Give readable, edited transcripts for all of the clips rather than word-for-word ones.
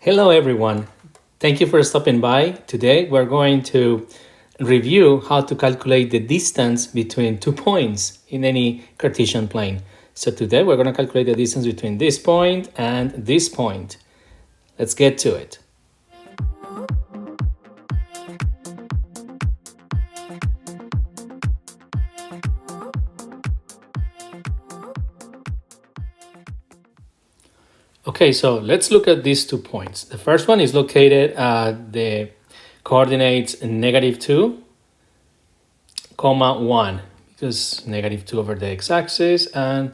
Hello everyone. Thank you for stopping by. Today we're going to review how to calculate the distance between 2 points in any Cartesian plane. So today we're going to calculate the distance between this point and this point. Let's get to it. Okay, so let's look at these 2 points. The first one is located at the coordinates -2, 1, because -2 over the x-axis and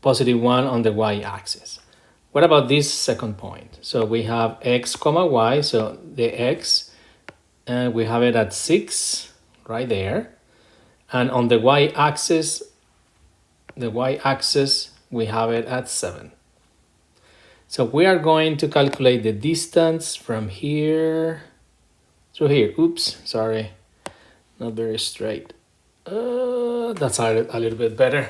+1 on the y-axis. What about this second point? So we have x, y, so the x, and we have it at 6 right there. And on the y-axis, we have it at 7. So we are going to calculate the distance from here to here. Oops, sorry, not very straight. That's a little bit better.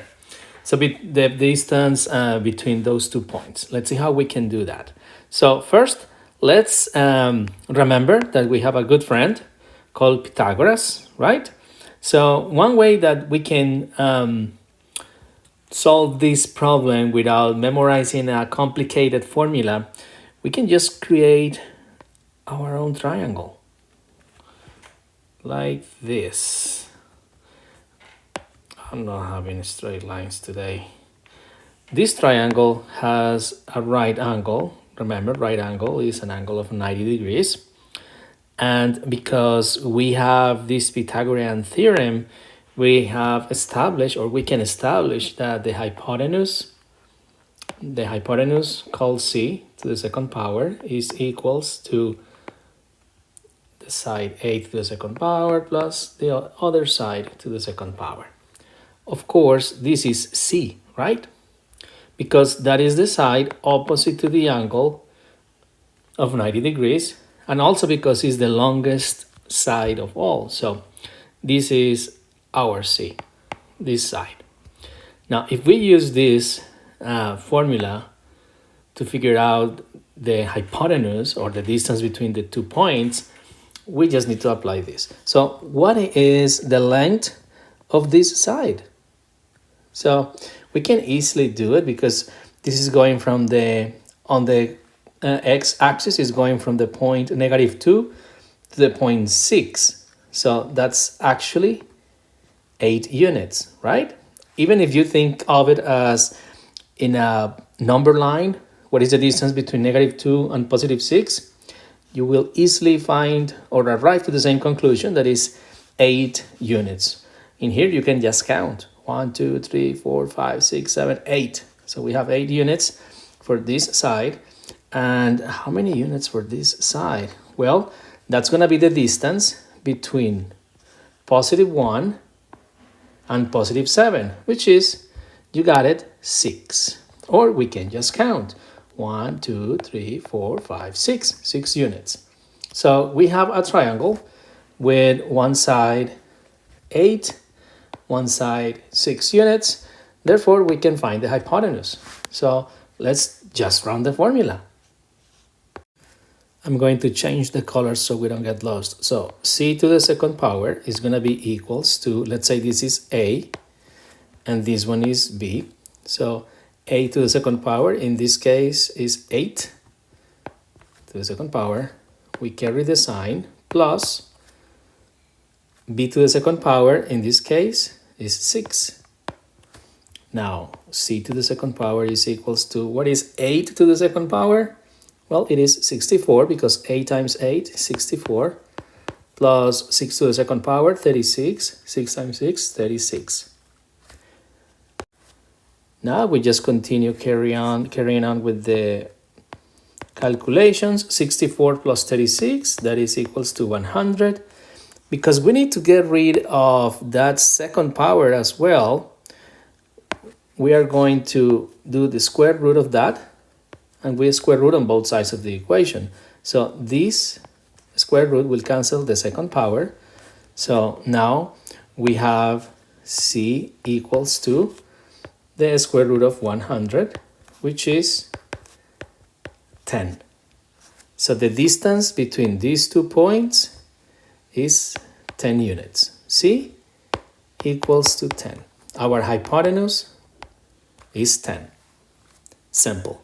So the distance between those 2 points. Let's see how we can do that. So first, let's remember that we have a good friend called Pythagoras, right? So one way that we can solve this problem without memorizing a complicated formula, we can just create our own triangle like this. I'm not having straight lines today. This triangle has a right angle. Remember, right angle is an angle of 90 degrees. And because we have this Pythagorean theorem, we have established, or we can establish, that the hypotenuse called c to the second power is equals to the side a to the second power plus the other side to the second power. Of course, this is c, right? Because that is the side opposite to the angle of 90 degrees, and also because it's the longest side of all. So this is our c, this side. Now, if we use this formula to figure out the hypotenuse, or the distance between the 2 points, we just need to apply this. So what is the length of this side? So we can easily do it, because this is going from on the x-axis is going from the point -2 to the point 6. So that's actually 8 units, right? Even if you think of it as in a number line, what is the distance between -2 and +6? You will easily find or arrive to the same conclusion, that is 8 units. In here, you can just count 1, 2, 3, 4, 5, 6, 7, 8. So we have 8 units for this side. And how many units for this side? Well, that's going to be the distance between +1 and +7, which is, you got it, 6. Or we can just count 1, 2, 3, 4, 5, 6. 6 units. So we have a triangle with one side 8, one side 6 units. Therefore, we can find the hypotenuse. So let's just run the formula. I'm going to change the colors so we don't get lost. So c to the second power is going to be equals to, let's say this is a, and this one is b. So a to the second power in this case is 8 to the second power. We carry the sign, plus b to the second power in this case is 6. Now c to the second power is equals to, what is 8 to the second power? Well, it is 64, because 8 times 8 is 64, plus 6 to the second power, 36. 6 times 6, 36. Now we just continue carrying on with the calculations. 64 plus 36, that is equals to 100. Because we need to get rid of that second power as well, we are going to do the square root of that, and we square root on both sides of the equation. So this square root will cancel the second power. So now we have c equals to the square root of 100, which is 10. So the distance between these 2 points is 10 units. See? Equals to 10. Our hypotenuse is 10. Simple.